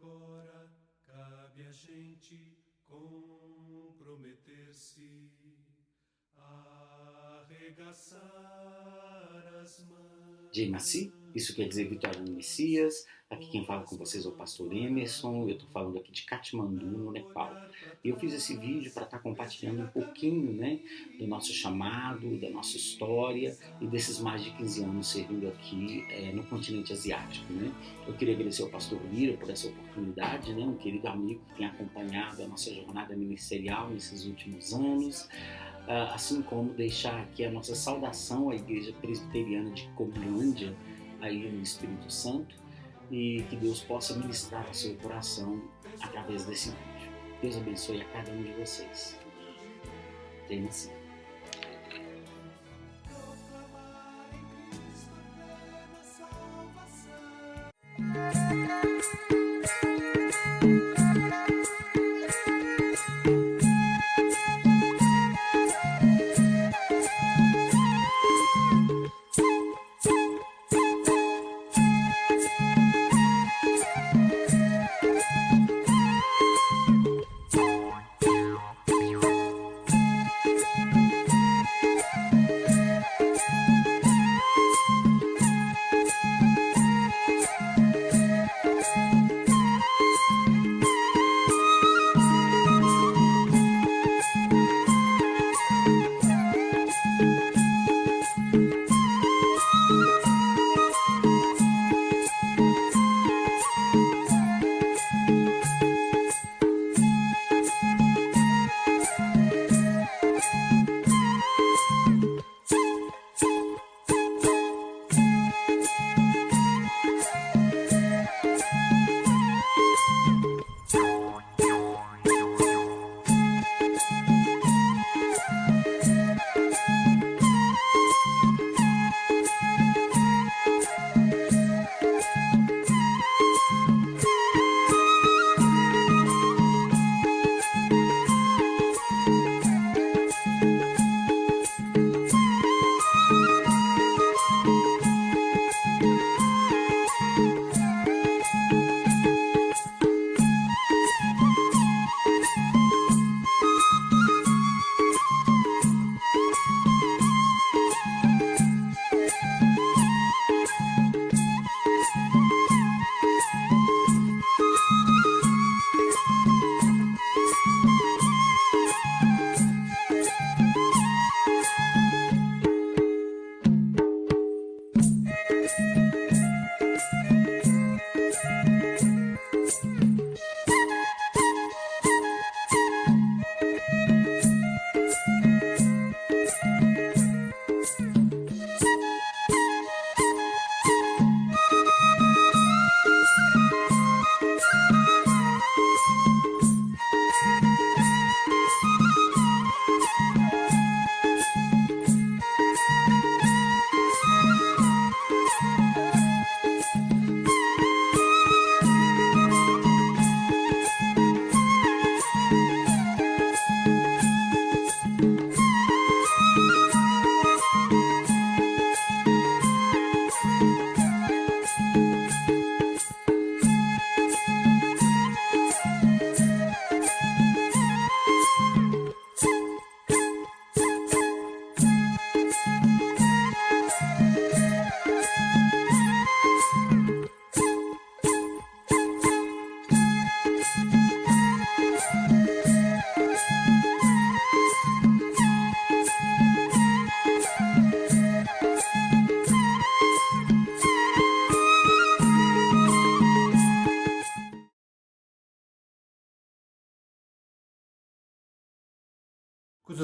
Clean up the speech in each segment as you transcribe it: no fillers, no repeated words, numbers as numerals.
agora cabe a gente comprometer-se, arregaçar as mãos. Jay Maci, isso quer dizer Vitória no Messias. Aqui quem fala com vocês é o pastor Emerson. Eu estou falando aqui de Katmandu, no Nepal. E eu fiz esse vídeo para estar compartilhando um pouquinho, do nosso chamado, da nossa história e desses mais de 15 anos servindo aqui no continente asiático. Eu queria agradecer ao pastor Lira por essa oportunidade, um querido amigo que tem acompanhado a nossa jornada ministerial nesses últimos anos. Assim como deixar aqui a nossa saudação à Igreja Presbiteriana de Comilândia, aí no Espírito Santo, e que Deus possa ministrar ao seu coração através desse vídeo. Deus abençoe a cada um de vocês. Tenha assim.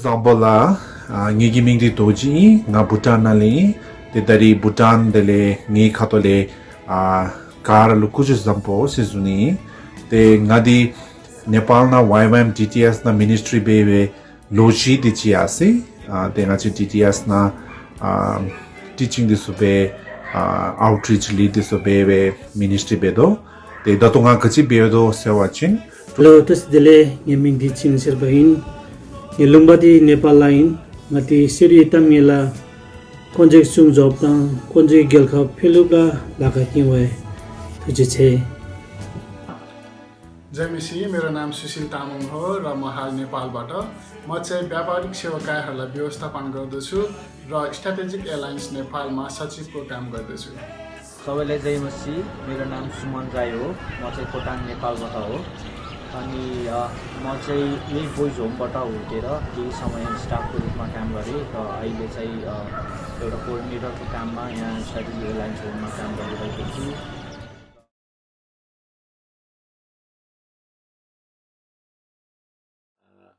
Zambala ngigi mingdi doji nga Bhutan nali de dari Bhutan dele ngi khatole kar lu kuju zampo sizuni de ngadi Nepal na YWAM DTS na ministry be loji di chi ase de nga chi DTS na teaching this be outreach lead this be ministry be do de datunga kachi be do sewachin lotus dele ngeming di chin serbahin Yelumba di Nepal line ngati siri tamila konjek sung job ta konjek gelkha phelubla laka kiwe tuje che जय मिसी, मेरो नाम सुशील तामाङ हो र म हाल नेपालबाट म चाहिँ व्यापारिक सेवाकाहरूलाई व्यवस्थापन गर्दछु र स्ट्राटेजिक एलायन्स नेपालमा सचिवको काम गर्दछु। सबैलाई जय मसी, मेरो नाम सुमन राई हो, म चाहिँ खोटाङ नेपालबाट हो। अनि म चाहिँ यही बोइज होमबाट हुर्केर केही समय स्टाफको रूपमा काम गरेँ र अहिले चाहिँ एउटा कोअर्डिनेटरको काममा यहाँ स्ट्राटेजिक एलायन्स होममा काम गरिरहेको छु।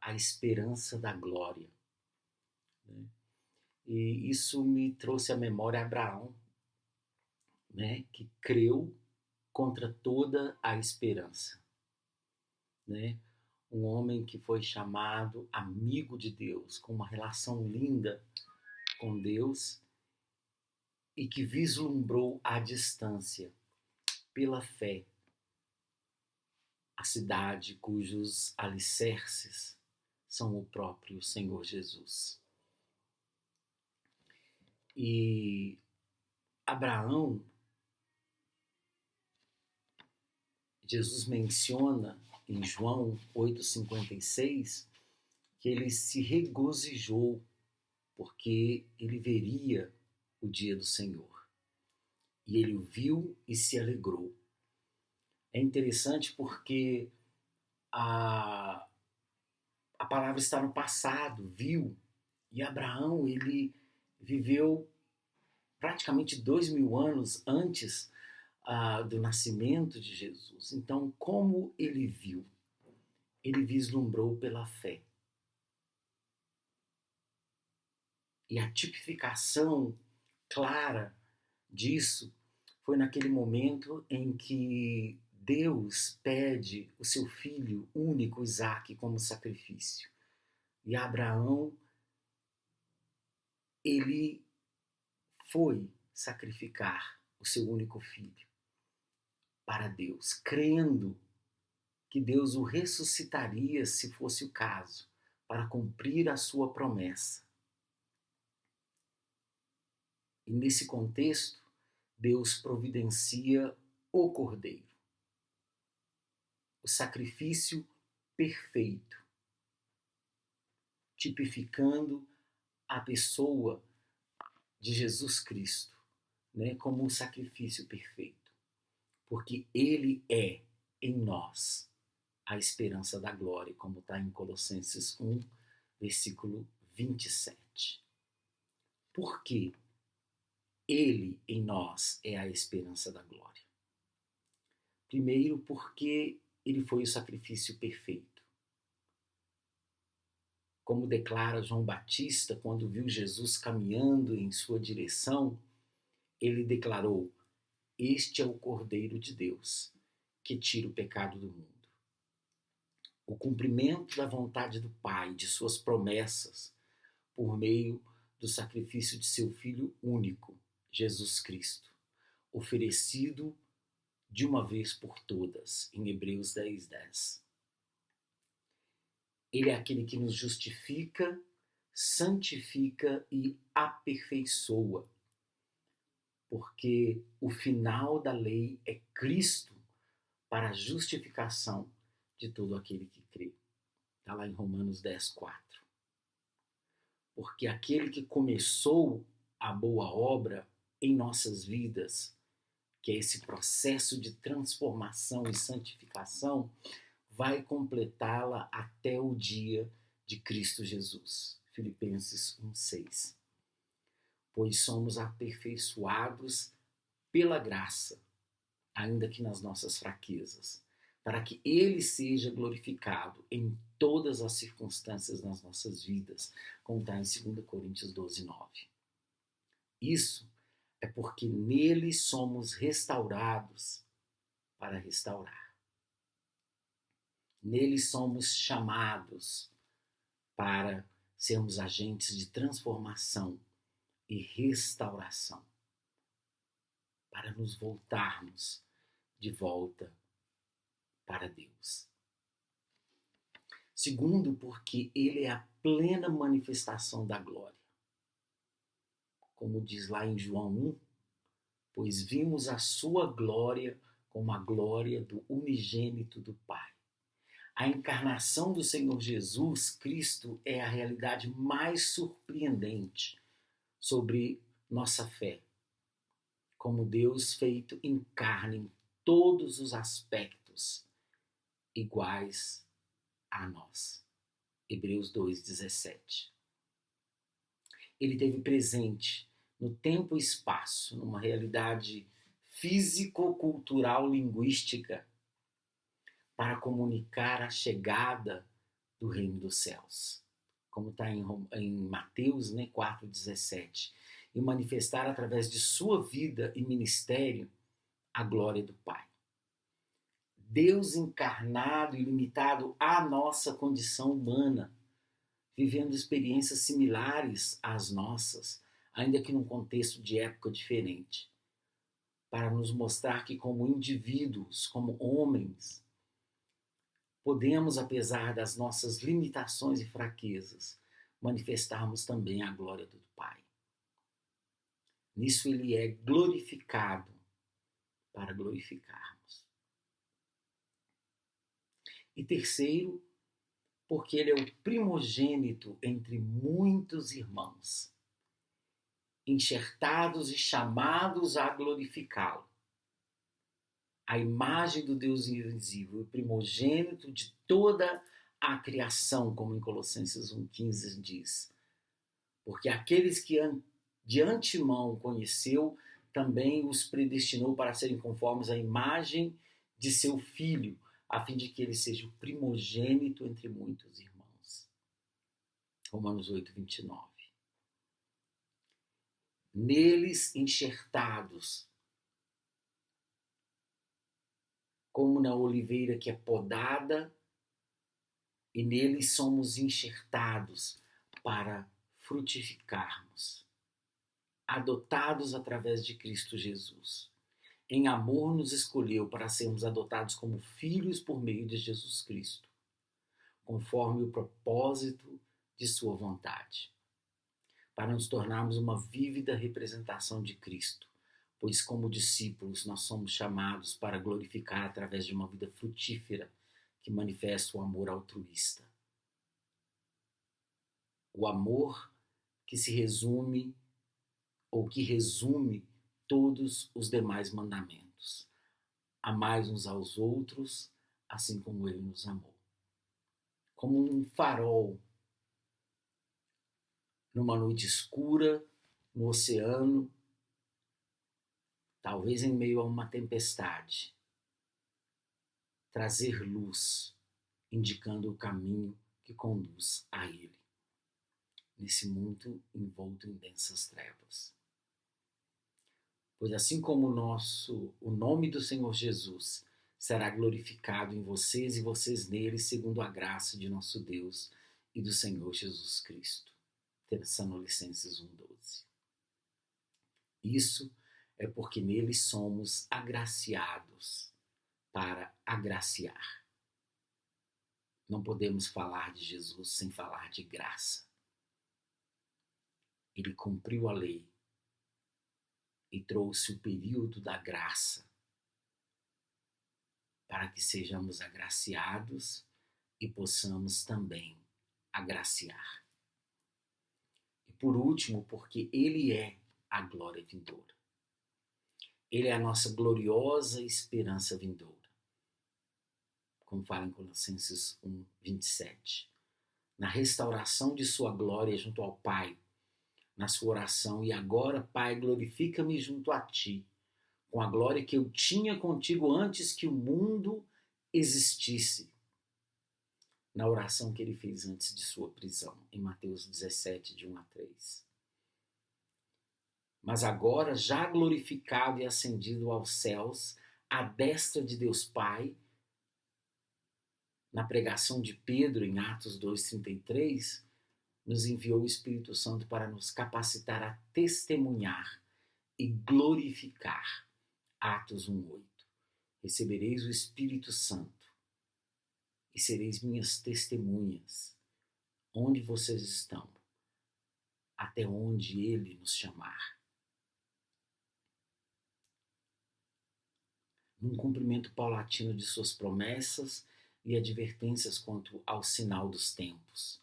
A esperança da glória, né? E isso me trouxe à memória Abraão, né? Que creu contra toda a esperança, né? Um homem que foi chamado amigo de Deus, com uma relação linda com Deus e que vislumbrou à distância, pela fé, a cidade cujos alicerces são o próprio Senhor Jesus. E Abraão, Jesus menciona em João 8,56 que ele se regozijou porque ele veria o dia do Senhor. E ele o viu e se alegrou. É interessante porque a palavra está no passado, viu? E Abraão, ele viveu praticamente 2000 anos antes do nascimento de Jesus. Então, como ele viu? Ele vislumbrou pela fé. E a tipificação clara disso foi naquele momento em que Deus pede o seu filho único, Isaque, como sacrifício. E Abraão, ele foi sacrificar o seu único filho para Deus, crendo que Deus o ressuscitaria se fosse o caso, para cumprir a sua promessa. E nesse contexto, Deus providencia o Cordeiro, o sacrifício perfeito, tipificando a pessoa de Jesus Cristo, né, como um sacrifício perfeito, porque Ele é em nós a esperança da glória, como está em Colossenses 1, versículo 27. Por que Ele em nós é a esperança da glória? Primeiro, porque Ele foi o sacrifício perfeito. Como declara João Batista, quando viu Jesus caminhando em sua direção, ele declarou: "Este é o Cordeiro de Deus, que tira o pecado do mundo." O cumprimento da vontade do Pai, de suas promessas, por meio do sacrifício de seu Filho único, Jesus Cristo, oferecido de uma vez por todas, em Hebreus 10:10. Ele é aquele que nos justifica, santifica e aperfeiçoa, porque o final da lei é Cristo para a justificação de todo aquele que crê. Está lá em Romanos 10:4. Porque aquele que começou a boa obra em nossas vidas, que é esse processo de transformação e santificação, vai completá-la até o dia de Cristo Jesus. Filipenses 1:6. Pois somos aperfeiçoados pela graça, ainda que nas nossas fraquezas, para que Ele seja glorificado em todas as circunstâncias nas nossas vidas, como está em 2 Coríntios 12:9. Isso é porque nele somos restaurados para restaurar. Nele somos chamados para sermos agentes de transformação e restauração, para nos voltarmos de volta para Deus. Segundo, porque Ele é a plena manifestação da glória. Como diz lá em João 1, pois vimos a sua glória como a glória do unigênito do Pai, A encarnação do Senhor Jesus Cristo é a realidade mais surpreendente sobre nossa fé, como Deus feito em carne em todos os aspectos iguais a nós. Hebreus 2:17. Ele teve presente no tempo e espaço, numa realidade físico-cultural linguística, para comunicar a chegada do reino dos céus, como está em Mateus 4:17, e manifestar através de sua vida e ministério a glória do Pai. Deus encarnado e limitado à nossa condição humana, vivendo experiências similares às nossas, ainda que num contexto de época diferente, para nos mostrar que como indivíduos, como homens, podemos, apesar das nossas limitações e fraquezas, manifestarmos também a glória do Pai. Nisso ele é glorificado para glorificarmos. E terceiro, porque ele é o primogênito entre muitos irmãos, enxertados e chamados a glorificá-lo. A imagem do Deus invisível, o primogênito de toda a criação, como em Colossenses 1,15 diz. Porque aqueles que de antemão conheceu, também os predestinou para serem conformes à imagem de seu Filho, a fim de que ele seja o primogênito entre muitos irmãos. Romanos 8:29. Neles enxertados, como na oliveira que é podada, e neles somos enxertados para frutificarmos, adotados através de Cristo Jesus. Em amor nos escolheu para sermos adotados como filhos por meio de Jesus Cristo, conforme o propósito de sua vontade, para nos tornarmos uma vívida representação de Cristo, pois como discípulos nós somos chamados para glorificar através de uma vida frutífera que manifesta o amor altruísta. O amor que se resume, ou que resume todos os demais mandamentos. Amai uns aos outros, assim como ele nos amou. Como um farol numa noite escura, no oceano, talvez em meio a uma tempestade, trazer luz, indicando o caminho que conduz a ele, nesse mundo envolto em densas trevas. Pois assim como o nome do Senhor Jesus será glorificado em vocês e vocês nele, segundo a graça de nosso Deus e do Senhor Jesus Cristo. Tessalonicenses 1:12. Isso é porque nele somos agraciados para agraciar. Não podemos falar de Jesus sem falar de graça. Ele cumpriu a lei e trouxe o período da graça para que sejamos agraciados e possamos também agraciar. E por último, porque ele é a glória vindoura. Ele é a nossa gloriosa esperança vindoura. Como fala em Colossenses 1:27. Na restauração de sua glória junto ao Pai, na sua oração, e agora, Pai, glorifica-me junto a ti, com a glória que eu tinha contigo antes que o mundo existisse. Na oração que ele fez antes de sua prisão, em Mateus 17, de 1-3. Mas agora, já glorificado e ascendido aos céus, à destra de Deus Pai, na pregação de Pedro, em Atos 2:33, nos enviou o Espírito Santo para nos capacitar a testemunhar e glorificar. Atos 1:8. Recebereis o Espírito Santo e sereis minhas testemunhas, onde vocês estão, até onde ele nos chamar. Num cumprimento paulatino de suas promessas, e advertências quanto ao sinal dos tempos,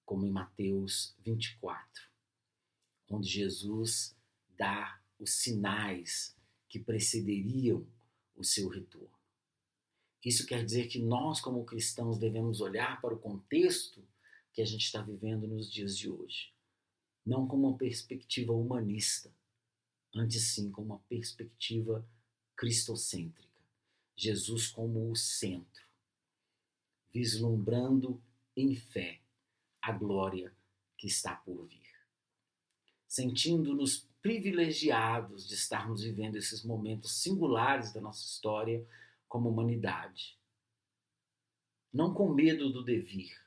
como em Mateus 24, onde Jesus dá os sinais que precederiam o seu retorno. Isso quer dizer que nós, como cristãos, devemos olhar para o contexto que a gente está vivendo nos dias de hoje, não como uma perspectiva humanista, antes sim como uma perspectiva cristocêntrica. Jesus como o centro, vislumbrando em fé a glória que está por vir. Sentindo-nos privilegiados de estarmos vivendo esses momentos singulares da nossa história como humanidade. Não com medo do devir,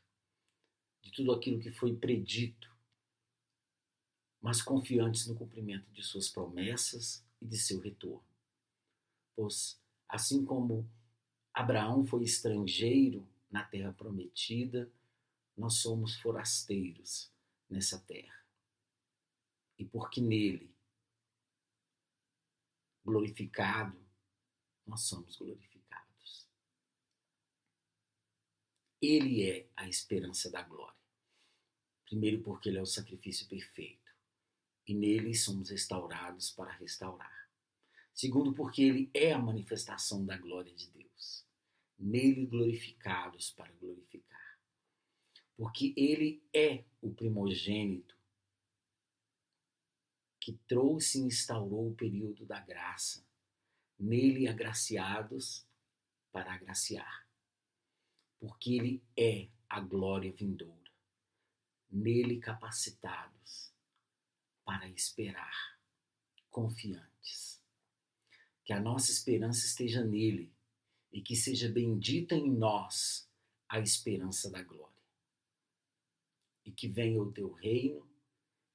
de tudo aquilo que foi predito, mas confiantes no cumprimento de suas promessas e de seu retorno. Pois, assim como Abraão foi estrangeiro na terra prometida, nós somos forasteiros nessa terra. E porque nele, glorificado, nós somos glorificados. Ele é a esperança da glória. Primeiro porque ele é o sacrifício perfeito. E nele somos restaurados para restaurar. Segundo porque ele é a manifestação da glória de Deus. Nele glorificados para glorificar. Porque ele é o primogênito que trouxe e instaurou o período da graça. Nele agraciados para agraciar. Porque ele é a glória vindoura. Nele capacitados para esperar, confiantes. Que a nossa esperança esteja nele e que seja bendita em nós a esperança da glória. E que venha o teu reino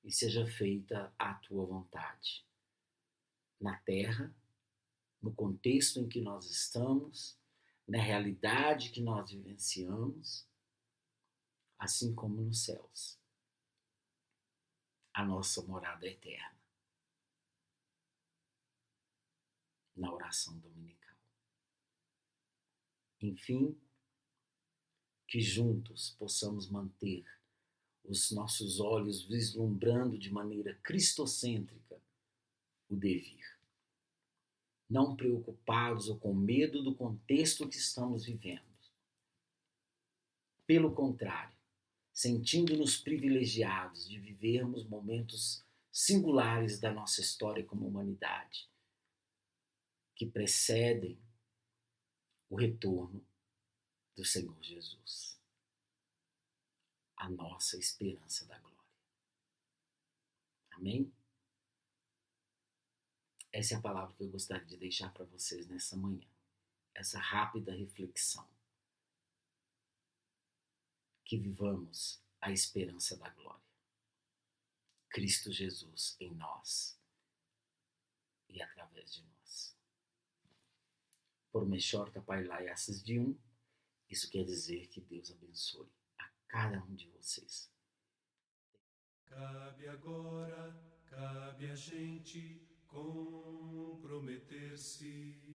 e seja feita a tua vontade. Na terra, no contexto em que nós estamos, na realidade que nós vivenciamos, assim como nos céus. A nossa morada eterna. Na oração dominical. Enfim, que juntos possamos manter os nossos olhos vislumbrando de maneira cristocêntrica o devir. Não preocupados ou com medo do contexto que estamos vivendo. Pelo contrário, sentindo-nos privilegiados de vivermos momentos singulares da nossa história como humanidade, que precedem o retorno do Senhor Jesus. A nossa esperança da glória. Amém? Essa é a palavra que eu gostaria de deixar para vocês nessa manhã. Essa rápida reflexão. Que vivamos a esperança da glória. Cristo Jesus em nós e através de nós. Por Meshor Tapailai Assis de isso quer dizer que Deus abençoe a cada um de vocês. Cabe agora, cabe a gente comprometer-se.